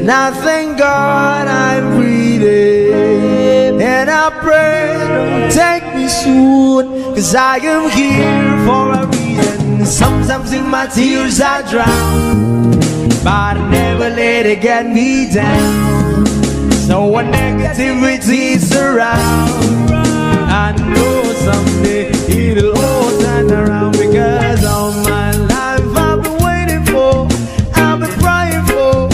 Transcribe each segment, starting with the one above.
And I thank God I'm breathing, and I pray don't take me soon, 'cause I am here for a reason. Sometimes in my tears I drown, but I never let it get me down. So when negativity surrounds, I know someday it'll all turn around, because all my life I've been waiting for, I've been crying for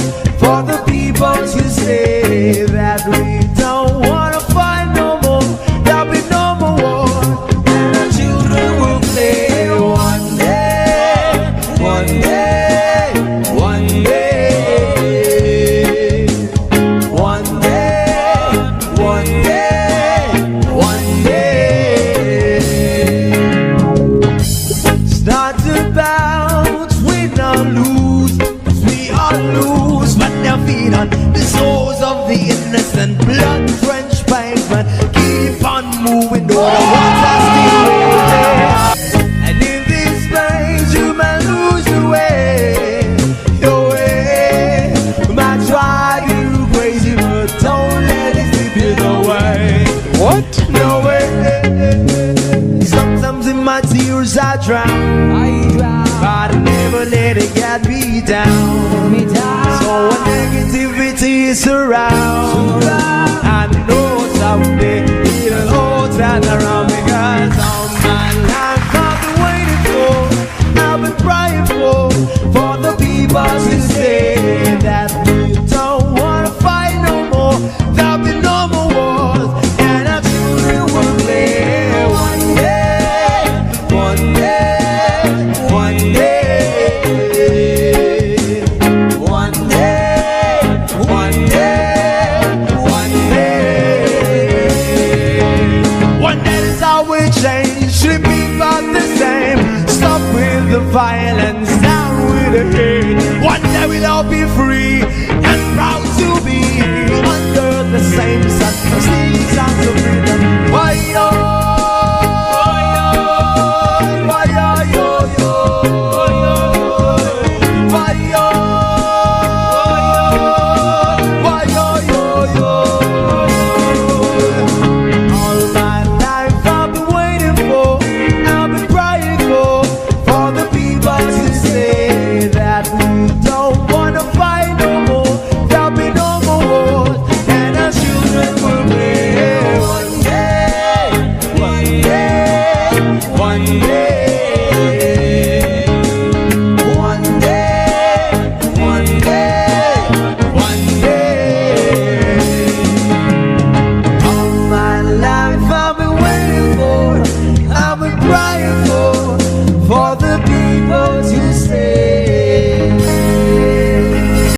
the people to say that we don't wanna fight no more, there'll be no more war, and our children will play one day, one day, one day, one day, one day, one day. Start to bounce, we not lose, we all lose, but their feet on the souls of the innocent, blood-drenched pavement. Keep on moving, though the water's still waiting. And in this place you may lose your way, your way. Might drive you crazy, but don't let it slip you away. What? No way. Sometimes in my tears I drown, but I never let it get me down. So when negativity is around, I know someday it'll all turn around, because all my life I've been waiting for, I've been crying for the people to say that we don't wanna fight no more, there'll be no more wars, and our children will play one day, one day, one day, one day, one day, one day. One day is how we change, should be about the same. Stop with the violence, down with the hate. One day we'll all be free and proud to be under the same sun. Singing sounds of freedom. Why